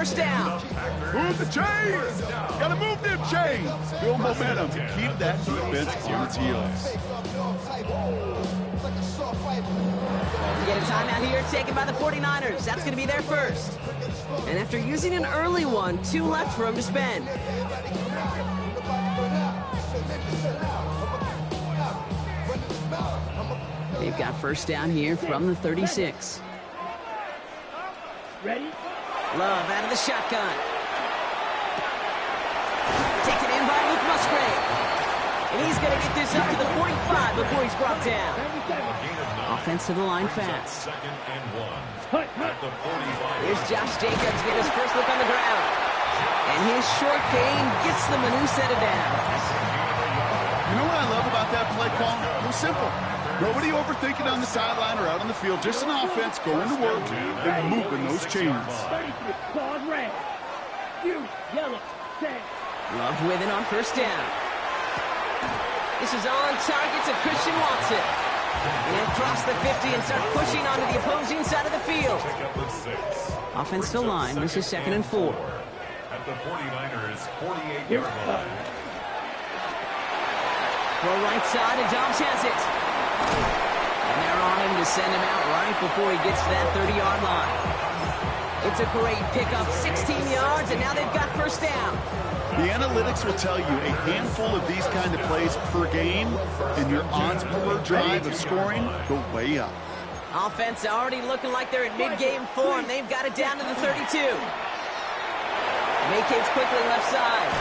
First down. Move the chains. Gotta move them chains. Build momentum. Keep that defense on its heels. We get a timeout here taken by the 49ers. That's going to be their first. And after using an early one, 2 left for him to spend. They've got first down here from the 36. Ready? Love out of the shotgun. Taken in by Luke Musgrave. And he's going to get this up to the 45 before he's brought down. Offense to the line fast. Here's Josh Jacobs getting his first look on the ground. And his short gain gets them a new set of downs. You know what I love about that play call? It was simple. Nobody overthinking on the sideline or out on the field. Just an offense going to work and moving those chains. Love with it on first down. This is on target to Christian Watson. And across the 50 and start pushing onto the opposing side of the field. Offense to line. This is 2nd and 4. At the 49ers 48-yard line. Well, right side, and Dobbs has it. And they're on him to send him out right before he gets to that 30-yard line. It's a great pickup, 16 yards, and now they've got first down. The analytics will tell you a handful of these kind of plays per game, and your odds per drive of scoring go way up. Offense already looking like they're in mid-game form. They've got it down to the 32. Vacates quickly left side.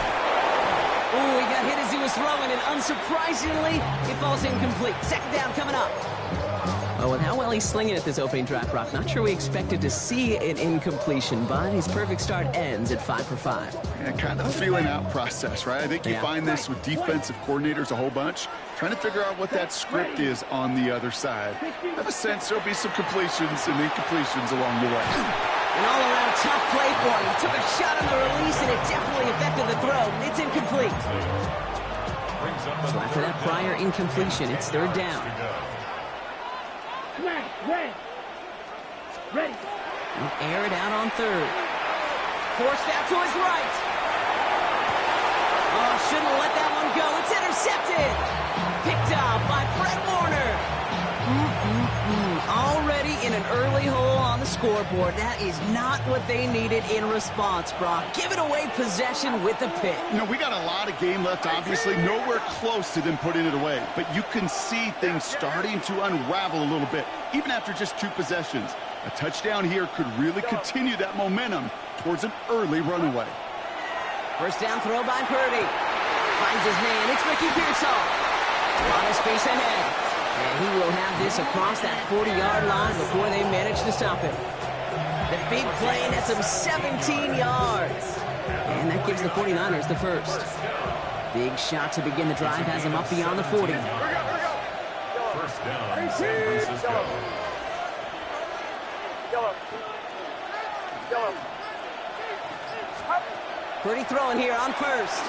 Ooh, he got hit as he was throwing, and unsurprisingly, it falls incomplete. Second down coming up. Well, with how well he's slinging at this opening drive, Brock, not sure we expected to see an incompletion, but his perfect start ends at 5 for 5. Yeah, kind of a feeling out process, right? I think you find this with defensive coordinators a whole bunch, trying to figure out what that script is on the other side. I have a sense there'll be some completions and incompletions along the way. An all-around tough play for him. He took a shot on the release, and it definitely affected the throw. It's incomplete. So after that prior incompletion, it's third down. Ready. He'll air it out on third. Forced out to his right. Oh, shouldn't let that one go. It's intercepted. Picked up by Fred Warner. Already in an early hole on the scoreboard. That is not what they needed in response, Brock. Giving away possession with the pick. You know, we got a lot of game left, obviously. Nowhere close to them putting it away. But you can see things starting to unravel a little bit, even after just 2 possessions. A touchdown here could really continue that momentum towards an early runaway. First down throw by Purdy. Finds his man. It's Ricky Pearsall. A lot of space ahead. And he will have this across that 40-yard line before they manage to stop him. The big play nets him 17 yards. And that gives the 49ers the first. Big shot to begin the drive has him up beyond the 40. First down, San Francisco. Purdy throwing here on first.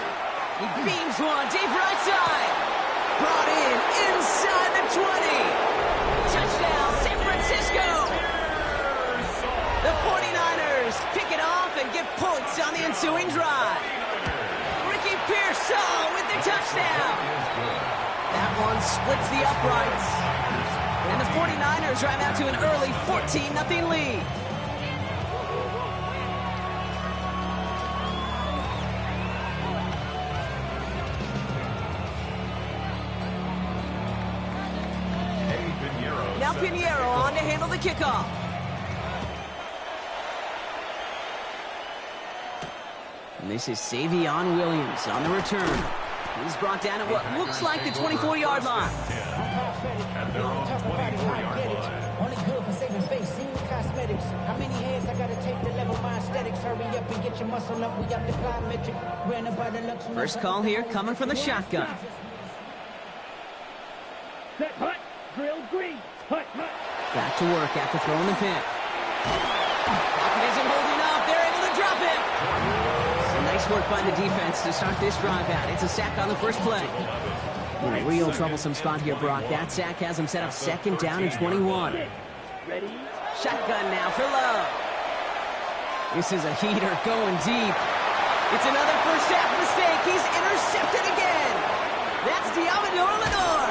He beams one deep right side. Brought in inside the 20. Touchdown, San Francisco. The 49ers pick it off and get points on the ensuing drive. Ricky Pearsall with the touchdown. That one splits the uprights. And the 49ers drive out to an early 14-0 lead. Now Pinheiro on to handle the kickoff. And this is Savion Williams on the return. He's brought down at what looks like the 24-yard line. At their own 24-yard line. Only good for saving face, seeing cosmetics. How many hands I gotta take to level my aesthetics? Hurry up and get your muscle up. We got the plyometric. Ran about the luxury. First call here coming from the shotgun. Set hut. Drill green. Hut. Back to work after throwing the pick. Pocket isn't holding up. They're able to drop it. Some nice work by the defense to start this drive out. It's a sack on the first play. In a real troublesome spot here, Brock. That sack has him set up 2nd down and 21. Ready? Shotgun now for Love. This is a heater going deep. It's another first half mistake. He's intercepted again. That's Deommodore Lenoir.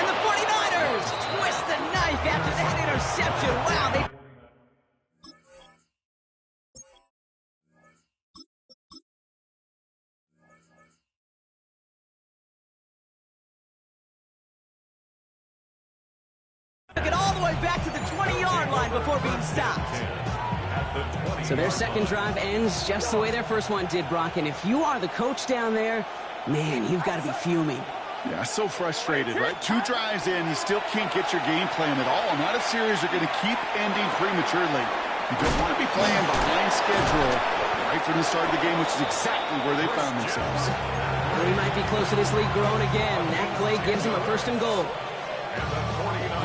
And the 49ers twist the knife after that interception. Wow, they... took it all the way back to the 20-yard line before being stopped. So their second drive ends just the way their first one did, Brock. And if you are the coach down there, man, you've got to be fuming. Yeah, so frustrated, right? 2 drives in, you still can't get your game plan at all. Not a series you're going to keep ending prematurely. You don't want to be playing behind schedule right from the start of the game, which is exactly where they found themselves. Well, he might be close to this league growing again. That play gives him a 1st and goal.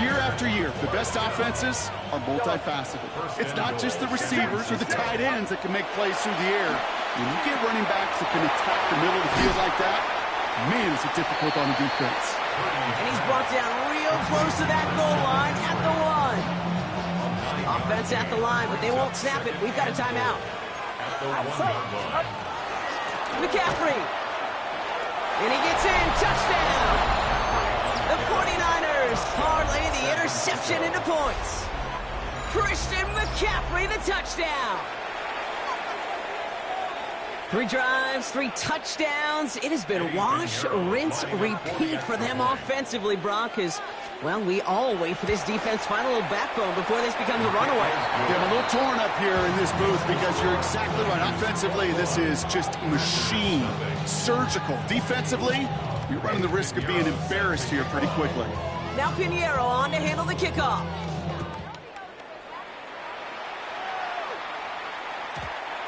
Year after year, the best offenses are multifaceted. It's not just the receivers or the tight ends that can make plays through the air. When you get running backs that can attack the middle of the field like that, man, is it difficult on the defense. And he's brought down real close to that goal line at the 1. Offense at the line, but they won't snap it. We've got a timeout. McCaffrey. And he gets in. Touchdown. The 49ers parlay the interception into points. Christian McCaffrey, the touchdown. 3 drives, 3 touchdowns. It has been wash, rinse, repeat for them offensively, Brock, as, well, we all wait for this defense to find a little backbone before this becomes a runaway. Yeah, I'm a little torn up here in this booth because you're exactly right. Offensively, this is just machine, surgical. Defensively, you're running the risk of being embarrassed here pretty quickly. Now Pinheiro on to handle the kickoff.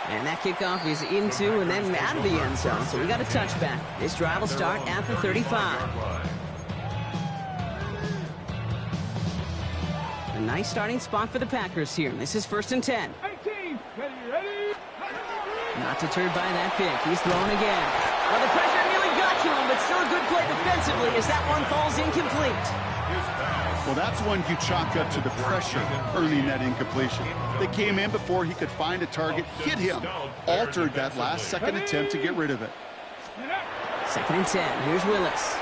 And that kickoff is into and then out of the end zone. So we got a touchback. This drive will start at the 35. A nice starting spot for the Packers here. This is 1st and 10. 18, ready. Not deterred by that pick. He's throwing again. Well, the pressure nearly got to him, but still a good play defensively as that one falls incomplete. Well, that's one you chalk up to the pressure earning that incompletion. They came in before he could find a target, hit him, altered that last second attempt to get rid of it. 2nd and 10. Here's Willis.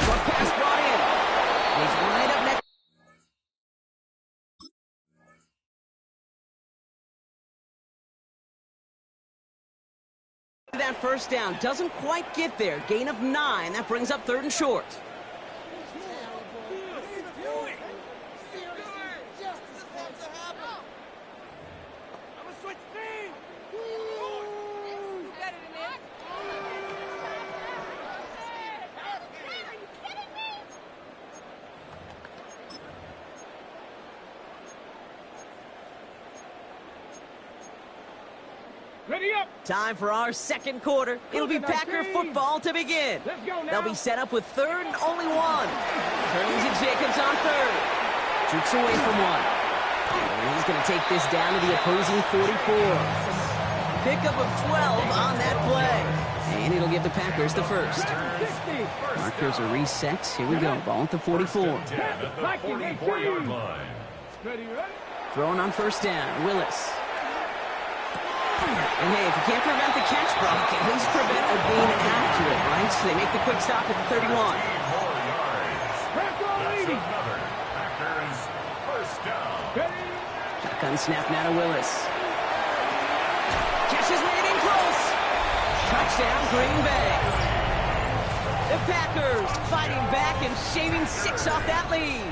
Short pass brought in. He's right up next. That first down doesn't quite get there. Gain of 9. That brings up 3rd and short. Ready up. Time for our second quarter. It'll be Packer football to begin. They'll be set up with 3rd and only 1. Turns it Jacobs on 3rd. Jukes away from 1. And he's going to take this down to the opposing 44. Pickup of 12 on that play. And it'll give the Packers the first. Markers are reset. Here we go. Ball at the 44. Throwing on 1st down. Willis. And hey, if you can't prevent the catch, Brock, at least prevent a gain after it, right? So they make the quick stop at the 31. Shotgun snap now to Willis. Catch is made in close. Touchdown, Green Bay. The Packers fighting back and shaving 6 off that lead.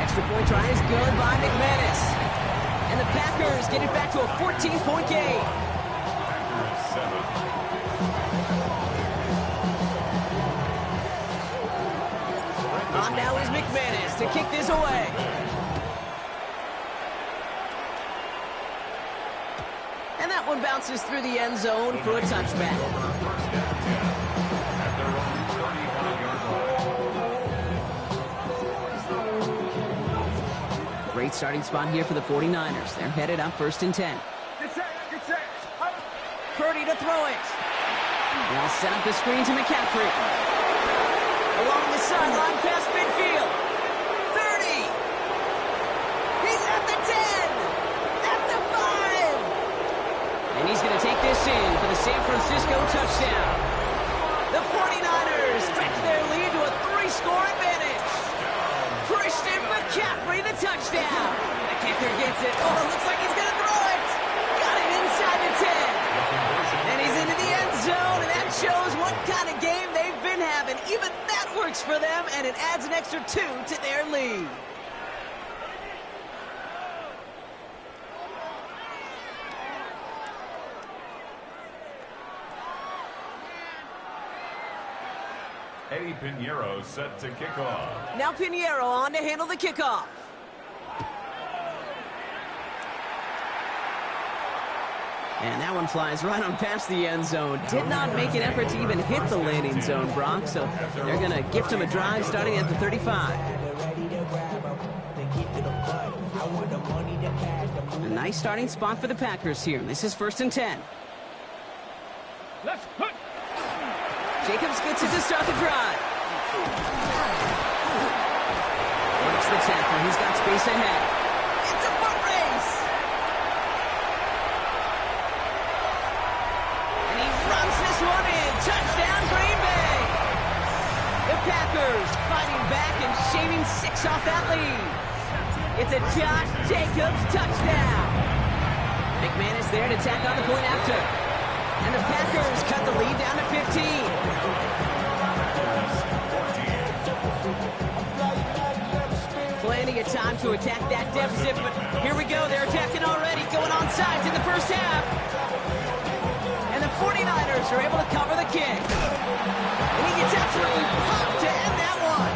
Extra point try is good by McManus. And the Packers get it back to a 14-point game. On now is McManus to kick this away. And that one bounces through the end zone for a touchback. Great starting spot here for the 49ers. They're headed up 1st and 10. Purdy to throw it. They'll set up the screen to McCaffrey. Along the sideline past midfield. 30. He's at the 10. he's going to take this in for the San Francisco touchdown. The 49ers stretch their lead to a 3-score advantage. Christian McCaffrey, the touchdown. The kicker gets it. Oh, it looks like he's going to throw it. Got it inside the 10. And he's into the end zone, and that shows what kind of game they've been having. Even that works for them, and it adds an extra 2 to their lead. Eddie Pinheiro set to kick off. Now Pinheiro on to handle the kickoff. And that one flies right on past the end zone. Did not make an effort to even hit the landing zone, Brock. So they're going to gift him a drive starting at the 35. A nice starting spot for the Packers here. This is 1st and 10. Let's put. Jacobs gets it to start the drive. Breaks the tackle. He's got space ahead. It's a foot race. And he runs this one in. Touchdown, Green Bay. The Packers fighting back and shaving 6 off that lead. It's a Josh Jacobs touchdown. McManus there to tack on the point after. And the Packers cut the lead down to 15. Plenty of time to attack that deficit, but here we go. They're attacking already, going on sides in the first half. And the 49ers are able to cover the kick. And he gets absolutely popped to end that one.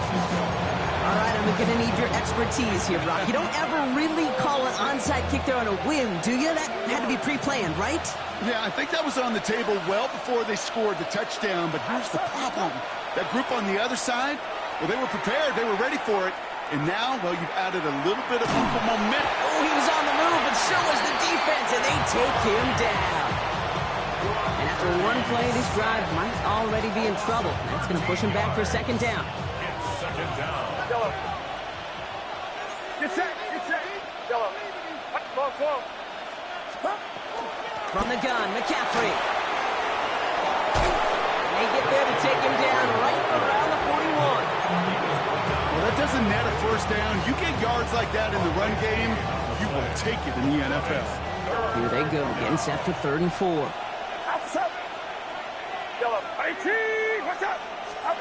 All right, I'm going to need your expertise here, Brock. You don't ever really call an onside kick there on a whim, do you? That had to be pre-planned, right? Yeah, I think that was on the table well before they scored the touchdown, but here's the problem. That group on the other side, well, they were prepared. They were ready for it. And now, well, you've added a little bit of momentum. Oh, he was on the move, but so was the defense, and they take him down. And after one play, this drive might already be in trouble. That's going to push him back for 2nd down. It's 2nd down. Get set. Get set. Yellow. Ball. From the gun, McCaffrey. And they get there to take him down right around the 41. Well, that doesn't net a 1st down. You get yards like that in the run game, you will take it in the NFL. Here they go, getting set for 3rd and 4. Outside. Yellow. 18. Watch out. Up.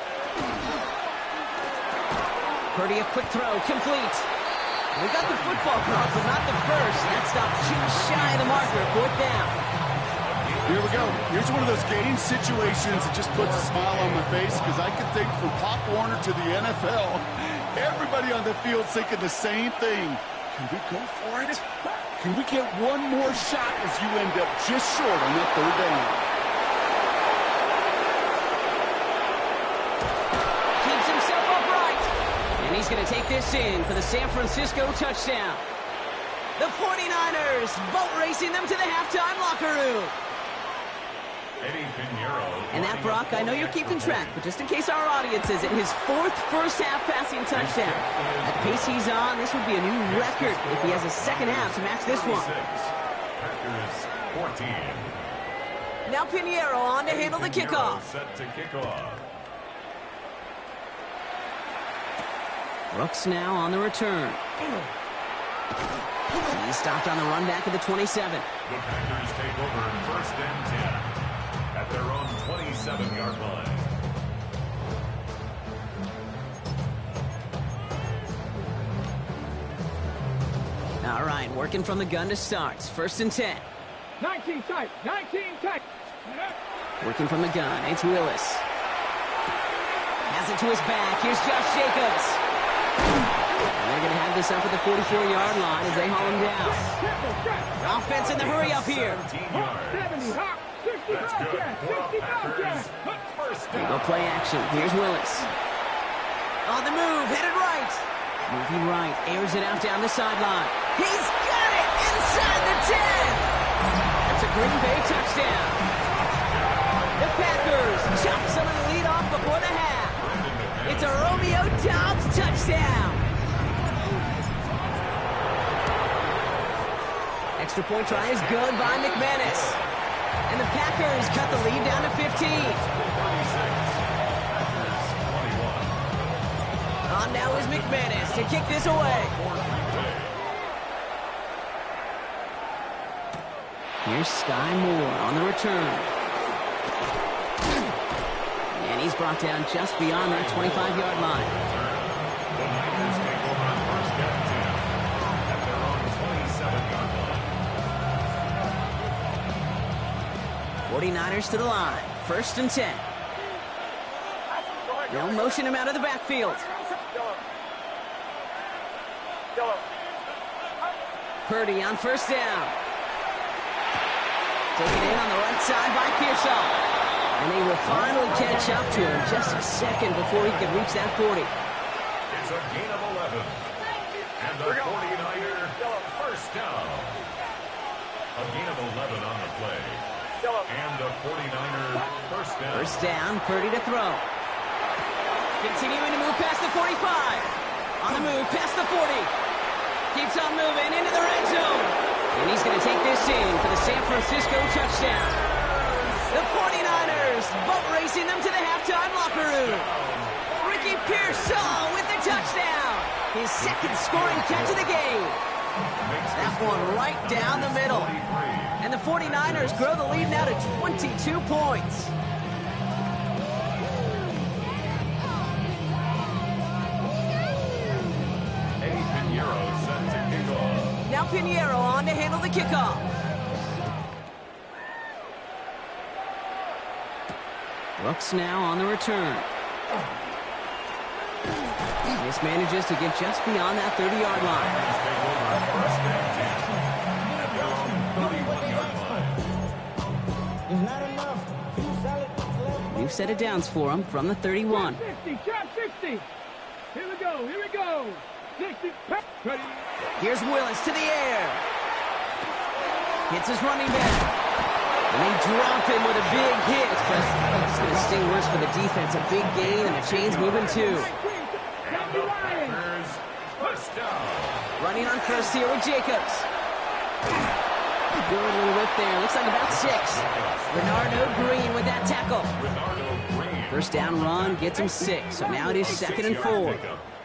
Purdy, a quick throw, complete. We got the football clock, but not the first. That stopped just shy of the marker, 4th down. Here we go. Here's one of those game situations that just puts a smile on my face because I can think from Pop Warner to the NFL, everybody on the field thinking the same thing. Can we go for it? Can we get one more shot as you end up just short on that 3rd down? Keeps himself upright. And he's going to take this in for the San Francisco touchdown. The 49ers boat racing them to the halftime locker room. Eddie Pinheiro. And that, Brock, I know you're keeping track, but just in case our audience isn't, his 4th first-half passing touchdown. At the pace he's on, this would be a new record if he has a 2nd half to match this one. Packers 14. Now Pinheiro on to handle the kickoff. Set to kick off. Brooks now on the return. He stopped on the run back at the 27. The Packers take over 1st and 10 at their own 27-yard line. All right, working from the gun to start. 1st and 10. 19 tight. 19 tight. Working from the gun. It's Willis. Has it to his back. Here's Josh Jacobs. And they're going to have this up at the 44-yard line as they haul him down. Offense in the hurry up here. 17 yards. 70, hop, 65 gas, 65 gas. There you go, play action. Here's Willis. On the move, headed right. Moving right, airs it out down the sideline. He's got it inside the 10. That's a Green Bay touchdown. The Packers chop some of the lead off before the half. It's a Romeo Doubs touchdown. Extra point try is good by McManus. And the Packers cut the lead down to 15. 36. Packers 21. On now is McManus to kick this away. Here's Sky Moore on the return. And he's brought down just beyond that 25-yard line. The Niners take over on first and 10 at their own 27-yard line. 49ers to the line. First and 10. They'll motion him out of the backfield. Purdy on first down. Taken in on the right side by Pearsall. And they will finally catch up to him just a second before he can reach that 40. It's a gain of 11. And the 49er first down. A gain of 11 on the play. And the 49er first down. First down, Purdy to throw. Continuing to move past the 45. On the move, past the 40. Keeps on moving into the red zone. And he's going to take this in for the San Francisco touchdown. The 49ers boat racing them to the halftime locker room. Ricky Pearsall with the touchdown. His second scoring catch of the game. That one right down the middle. And the 49ers grow the lead now to 22 points. Eddie Pinheiro set to kick off. Now Pinheiro on to handle the kickoff. Brooks now on the return. Mismanages to get just beyond that 30-yard line. It's not enough. Two solid left. New set of downs for him from the 31. 60, trap 60. Here we go, here we go. 60, ready. Here's Willis to the air. Hits his running back. And they drop him with a big hit, but it's going to sting worse for the defense. A big gain, and the chain's moving too. Packers first down. Running on first here with Jacobs. Good little whip there. Looks like about 6. Bernardo Green with that tackle. Bernardo Green. First down run gets him 6. So now it is 2nd and 4.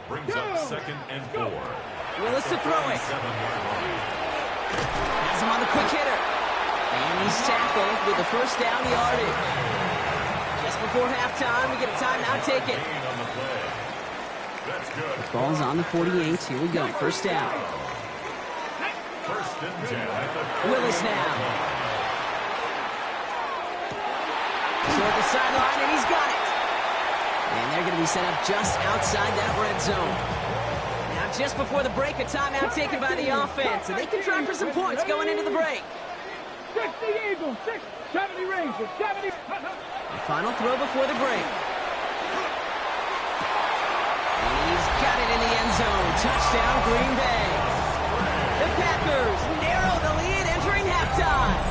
Brings up 2nd and 4. Willis to throw it. 7-yard line. Has him on the quick hitter. And he's tackled with the first down yardage. Just before halftime, we get a timeout taken. Gain on the play. That's good. Ball's on the 48. Here we go. First down. First and 10 at the Willis now. Toward the sideline, and he's got it. And they're going to be set up just outside that red zone. Now, just before the break, a timeout taken by the offense. And they can try for some points going into the break. 60 Eagles, 70 Rangers, 70. The final throw before the break. And he's got it in the end zone. Touchdown, Green Bay. The Packers narrow the lead entering halftime.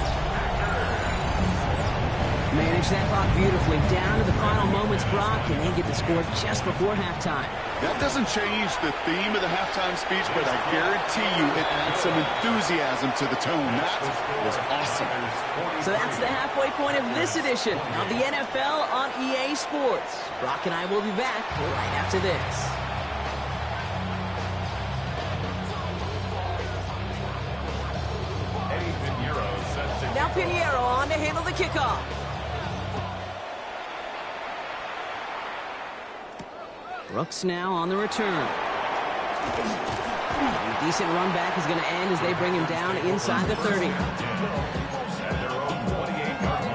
Manage that clock beautifully down to the final moments, Brock, and they get the score just before halftime. That doesn't change the theme of the halftime speech, but I guarantee you it adds some enthusiasm to the tone. That was awesome. So that's the halfway point of this edition of the NFL on EA Sports. Brock and I will be back right after this. Eddie Pinheiro set to Now Pinheiro on to handle the kickoff. Brooks now on the return. A decent run back is going to end as they bring him down inside the 30. at their own 28-yard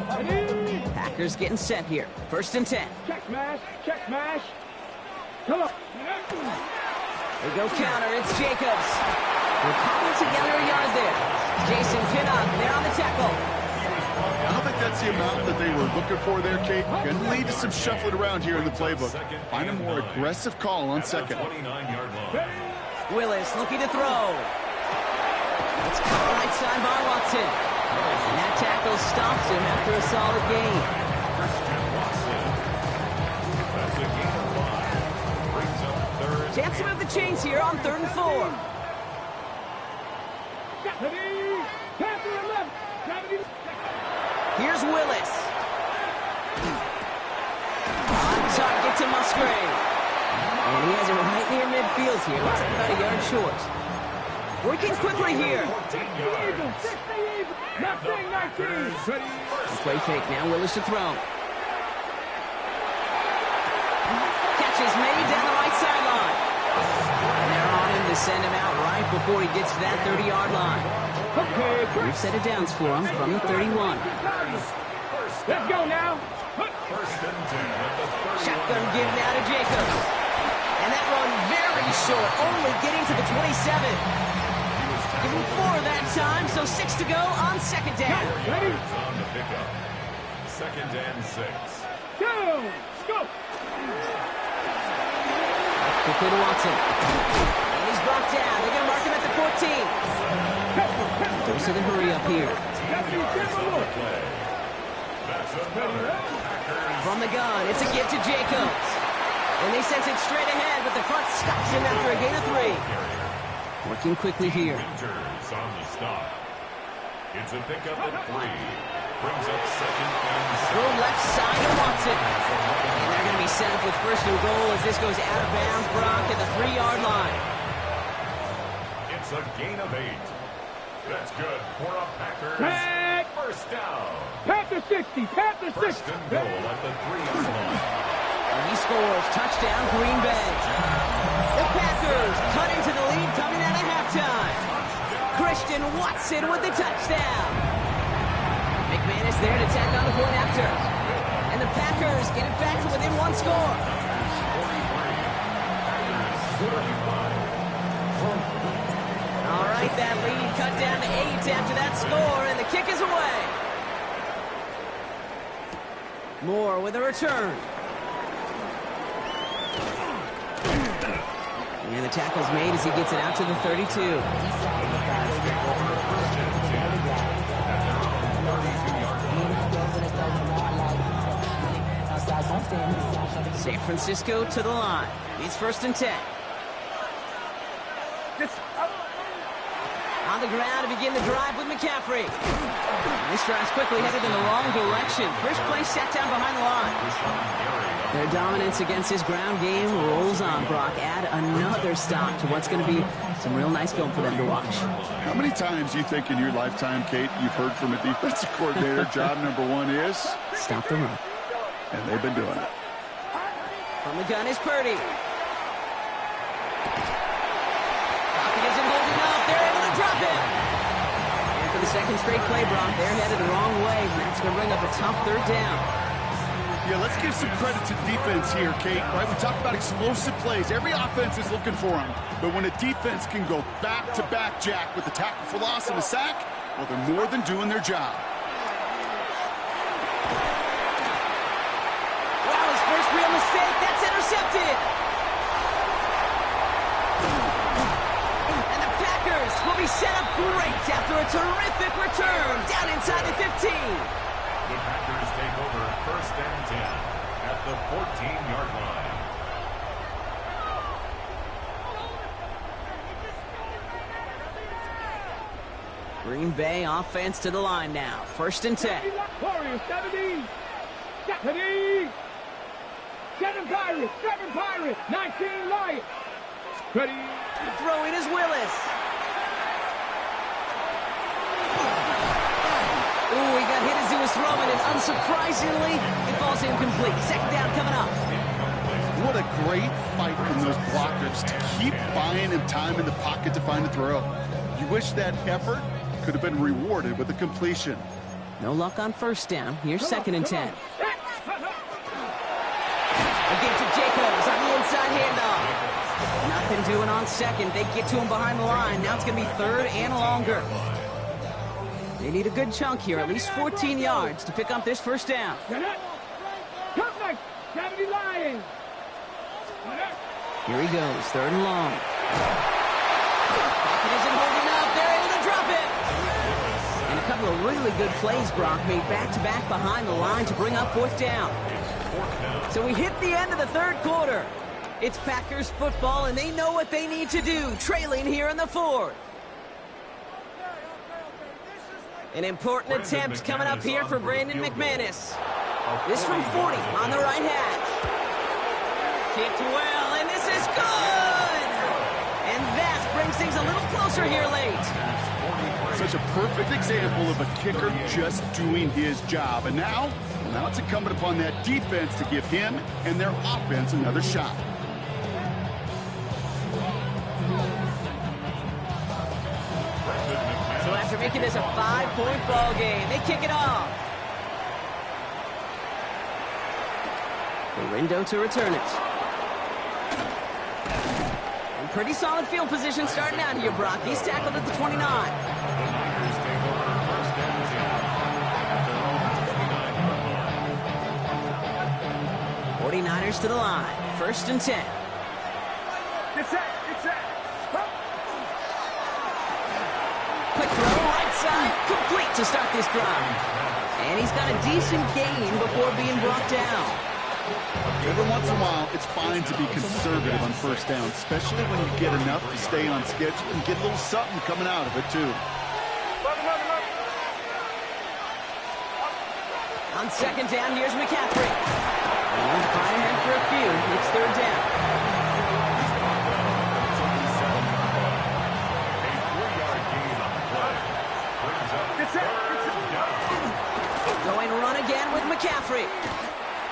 line. Packers getting set here. First and 10. Check smash, check smash. Come on. They go counter. It's Jacobs. They're cobbling together a yard there. Jason Pinnock there on the tackle. I don't think that's the amount that they were looking for there, Kate. Going to lead to some shuffling around here in the playbook. Find a more aggressive call on second. 29-yard line. Willis looking to throw. It's caught right side by Watson. And that tackle stops him after a solid gain. Christian Watson. That's a gain of 5. Brings up third. Chance to move the chains here on 3rd and 4. Ready, Here's Willis. On target to Musgrave. And he has it right near midfield here. Looks like about a yard short. Working quickly here. Play fake now. Willis to throw. Catch is made down the right sideline. And they're on him to send him out right before he gets to that 30-yard line. We've set it downs for him from the 31. Let's go now. Shotgun give now to Jacobs. And that run very short, only getting to the 27. Give him 4 that time, so 6 to go on second down. Ready? On the pickup. Second and 6. Go! Go! Quickly to Watson. And he's brought down. They're going to mark him at the 14. Those are the hurry up here. From the gun, it's a give to Jacobs. And they sense it straight ahead, but the front stops him after a gain of 3. Working quickly here. Winters on the stop. It's a pickup at 3. Brings up second and 7. Throw left side to Watson. And they're going to be set up with first and goal as this goes out of bounds, Brock, at the 3-yard line. It's a gain of 8. That's good for a Packers. First down. Panther 60. Panther 60. First and goal at the 3-yard line. And he scores. Touchdown, Green Bay. The Packers cut into the lead coming out of halftime. Christian Watson with the touchdown. McManus there to tack on the point after. And the Packers get it back to within 1 score. All right, that lead cut down to 8 after that score, and the kick is away. Moore with a return. And the tackle's made as he gets it out to the 32. San Francisco to the line. It's first and 10. On the ground to begin the drive with McCaffrey. This drive's quickly headed in the wrong direction. First play set down behind the line. Their dominance against his ground game rolls on, Brock. Add another stop to what's going to be some real nice film for them to watch. How many times do you think in your lifetime, Kate, you've heard from a defensive coordinator, job number 1 is? Stop the run. And they've been doing it. From the gun is Purdy. Pocket isn't holding up. They're able to drop him. And for the second straight play, Brock, they're headed the wrong way. That's going to bring up a tough 3rd down. Yeah, let's give some credit to the defense here, Kate. Right? We talk about explosive plays. Every offense is looking for them. But when a defense can go back-to-back, Jack, with a tackle for loss and a sack, well, they're more than doing their job. Wow, his first real mistake. That's intercepted. And the Packers will be set up great after a terrific return down inside the 15. The Packers take over first and 10 at the 14-yard line. Green Bay offense to the line now. First and 10. Warriors 70. 70. 7 Pirates. 7 Pirates. 19 Lions. Ready. Throwing is Willis. Ooh, he got hit as he was throwing it. Unsurprisingly, it falls incomplete. Second down coming up. What a great fight from those blockers to keep buying him time in the pocket to find a throw. You wish that effort could have been rewarded with a completion. No luck on first down. Here's second and 10. Again to Jacobs on the inside handoff. Nothing doing on second. They get to him behind the line. Now it's going to be 3rd and longer. They need a good chunk here, at least 14 yards to pick up this first down. Come back. 70 Lions. Here he goes, 3rd and long. Pocket isn't holding up. They're able to drop it. And a couple of really good plays, Brock, made back-to-back behind the line to bring up 4th down. So we hit the end of the 3rd quarter. It's Packers football, and they know what they need to do, trailing here in the 4th. An important attempt coming up here for Brandon McManus. This from 40 on the right hash. Kicked well, and this is good! And that brings things a little closer here late. Such a perfect example of a kicker just doing his job. And now it's incumbent upon that defense to give him and their offense another shot. So after making this a 5-point ball game, they kick it off. Rindo to return it. And pretty solid field position starting out here, Brock. He's tackled at the 29. 49ers to the line. 1st and 10. Get set. Quick throw, right side, complete to start this drive. And he's got a decent gain before being brought down. Every once in a while, it's fine to be conservative on 1st down, especially when you get enough to stay on schedule and get a little something coming out of it, too. On 2nd down, here's McCaffrey. And fire him for a few. It's 3rd down. Going run again with McCaffrey.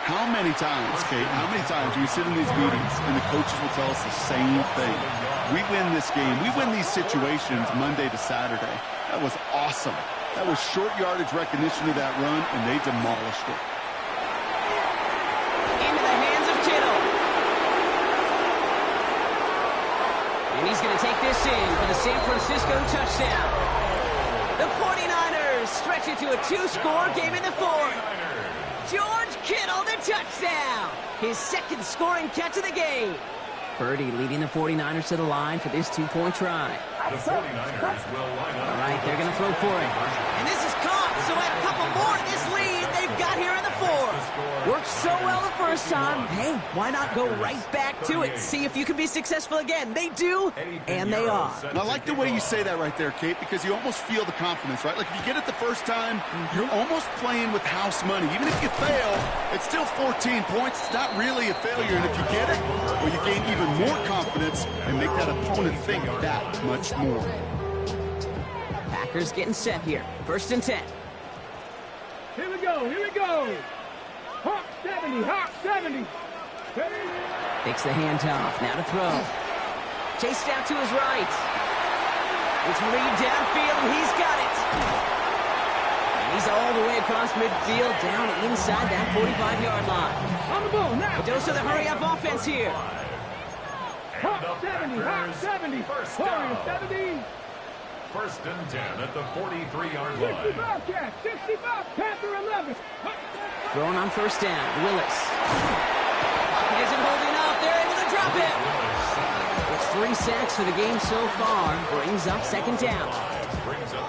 How many times, Kate, how many times do we sit in these meetings and the coaches will tell us the same thing? We win this game. We win these situations Monday to Saturday. That was awesome. That was short yardage recognition of that run, and they demolished it. Into the hands of Kittle. And he's going to take this in for the San Francisco touchdown. The 49ers stretch it to a 2-score game in the 4th. George Kittle, the touchdown. His 2nd scoring catch of the game. Purdy leading the 49ers to the line for this 2-point try. The 49ers will line up. All right, they're going to throw for it. And this is caught, so add a couple more to this lead they've got here in the 4th. Worked so well the first time. Hey, why not go right back to it? See if you can be successful again. They do, and they are. And I like the way you say that right there, Kate, because you almost feel the confidence, right? Like if you get it the first time, you're almost playing with house money. Even if you fail, it's still 14 points. It's not really a failure. And if you get it, well, you gain even more confidence and make that opponent think that much more. Packers getting set here. 1st and 10. Here we go. Hawk 70. Takes the handoff. Now to throw. Chased out to his right. It's Reed downfield, and he's got it. And he's all the way across midfield, down inside that 45-yard line. On the ball now. A dose of the hurry-up offense here. Hawk 70. First Warriors down. 70. 1st and 10 at the 43-yard line. 65 catch. 65. Panther 11. Thrown on 1st down. Willis. He isn't holding up. They're able to drop it. It's 3 sacks for the game so far. Brings up 2nd down.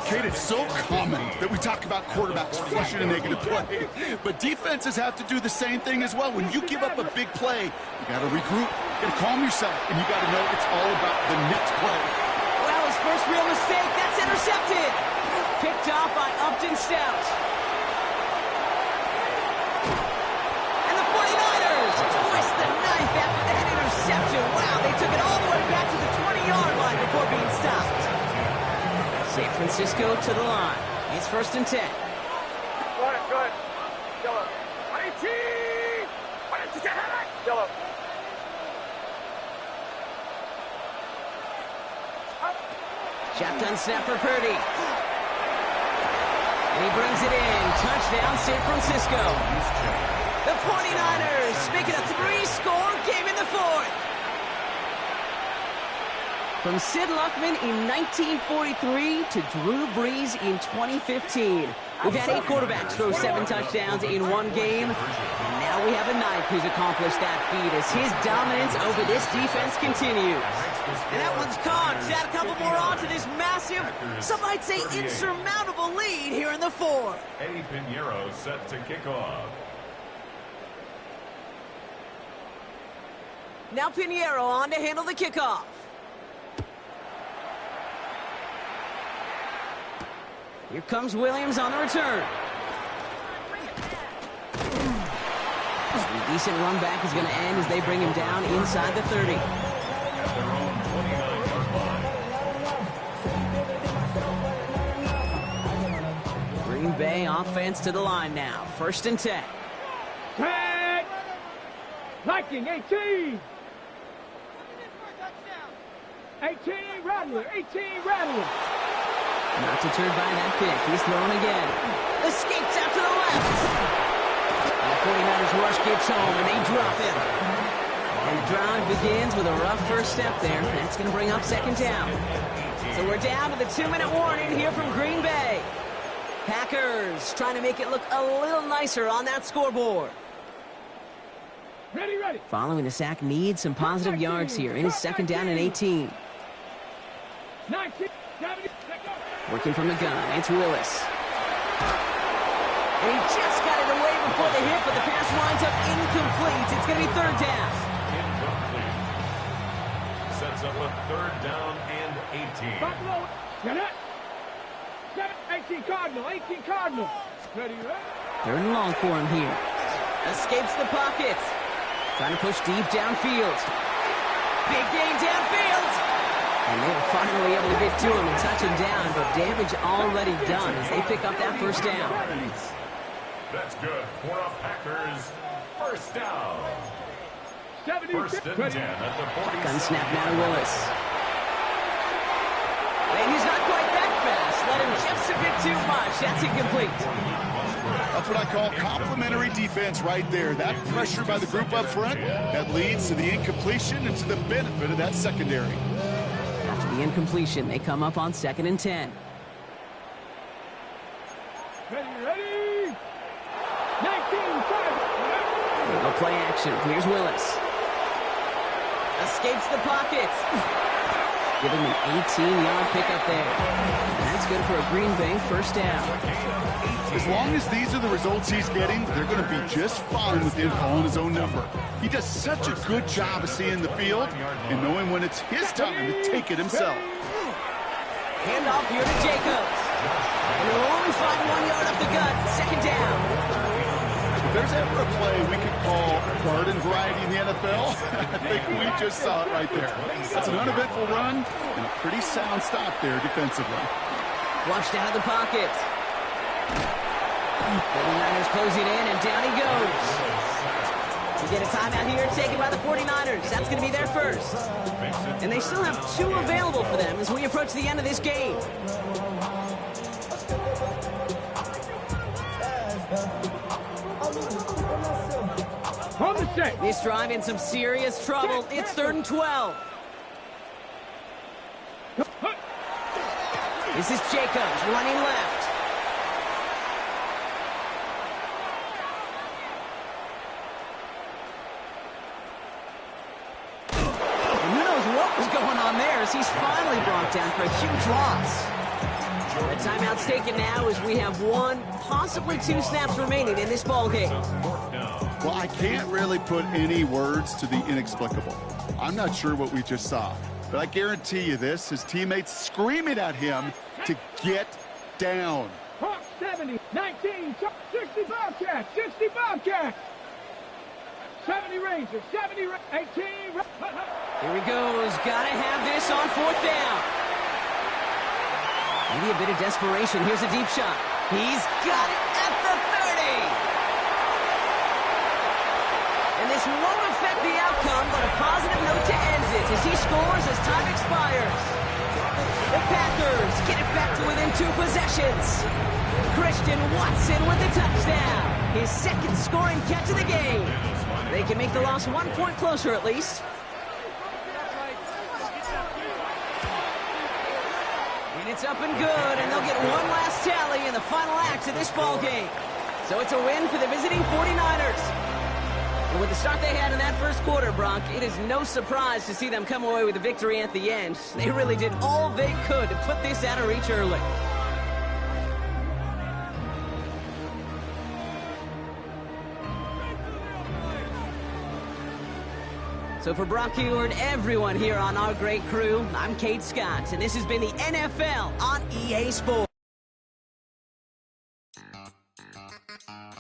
Kate, it's so common that we talk about quarterbacks flushing a negative play, but defenses have to do the same thing as well. When you give up a big play, you got to regroup, you got to calm yourself, and you got to know it's all about the next play. Well, his first real mistake, that's intercepted. Picked off by Upton Stout. And the 49ers twist the knife after that interception. Wow, they took it all the way back to the 20-yard line before being stopped. San Francisco to the line. It's 1st and 10. Go ahead. Yellow. 18. Yellow. Shotgun snap for Purdy. And he brings it in. Touchdown, San Francisco. The 49ers make it a 3-score game in the 4th. From Sid Luckman in 1943 to Drew Brees in 2015. We've had 8 quarterbacks throw 7 touchdowns in one game. And now we have a 9th who's accomplished that feat as his dominance over this defense continues. And that one's caught. Add a couple more on to this massive, some might say insurmountable lead here in the 4th. Eddie Pinheiro set to kick off. Now Pinheiro on to handle the kickoff. Here comes Williams on the return. A decent run back is going to end as they bring him down inside the 30. At their own 29-yard line. Green Bay offense to the line now. 1st and 10. Tag! Viking, 18! 18, Rattler, 18, Rattler! Not deterred by that pick. He's throwing again. Escapes out to the left. And the 49ers rush gets home, and they drop him. And the drive begins with a rough first step there. That's going to bring up 2nd down. So we're down to the 2-minute warning here from Green Bay. Packers trying to make it look a little nicer on that scoreboard. Ready, ready! Following the sack needs some positive yards here. In his 2nd down and 18. 19, 70, Working from the gun, it's Willis. And he just got it away before the hit, but the pass winds up incomplete. It's going to be 3rd down. Incomplete. Sets up a 3rd down and 18. Buffalo, get it! 18 Cardinal, 18 Cardinal. Ready, ready? 3rd and long for him here. Escapes the pocket. Trying to push deep downfield. Big gain downfield. And they were finally able to get to him and touch him down, but damage already done as they pick up that 1st down. That's good for a Packers 1st down. 1st and 10 at the 40. Gun snap now to Willis. And he's not quite that fast. Let him just a bit too much. That's incomplete. That's what I call complimentary defense right there. That pressure by the group up front, that leads to the incompletion and to the benefit of that secondary. After the incompletion, they come up on 2nd and 10. Ready, ready! 19, 5. They go play action. Here's Willis. Escapes the pocket. Give him an 18-yard pickup there. And that's good for a Green Bay 1st down. As long as these are the results he's getting, they're going to be just fine with him calling his own number. He does such a good job of seeing the field and knowing when it's his time to take it himself. Handoff here to Jacobs. And he'll only find 1 yard up the gut. 2nd down. If there's ever a play we could call garden variety in the NFL, I think we just saw it right there. That's an uneventful run and a pretty sound stop there defensively. Flushed out of the pocket. 49ers closing in, and down he goes. We get a timeout here taken by the 49ers. That's going to be their 1st. And they still have 2 available for them as we approach the end of this game. On the set. This drive in some serious trouble. It's 3rd and 12. This is Jacobs running left. He's finally brought down for a huge loss. The timeout's taken now as we have 1, possibly 2 snaps remaining in this ball game. Well, I can't really put any words to the inexplicable. I'm not sure what we just saw, but I guarantee you this, his teammates screaming at him to get down. Hawk 70, 19, 60 Bobcats, 60 Bobcats. 70 Rangers, 70, 18. Here he goes. Gotta have this on 4th down. Maybe a bit of desperation. Here's a deep shot. He's got it at the 30. And this won't affect the outcome, but a positive note to end it as he scores as time expires. The Packers get it back to within 2 possessions. Christian Watson with the touchdown. His 2nd scoring catch of the game. They can make the loss 1 point closer at least. And it's up and good, and they'll get 1 last tally in the final act of this ball game. So it's a win for the visiting 49ers. And with the start they had in that 1st quarter, Brock, it is no surprise to see them come away with a victory at the end. They really did all they could to put this out of reach early. So for Brock Huard and everyone here on our great crew, I'm Kate Scott, and this has been the NFL on EA Sports. Bye.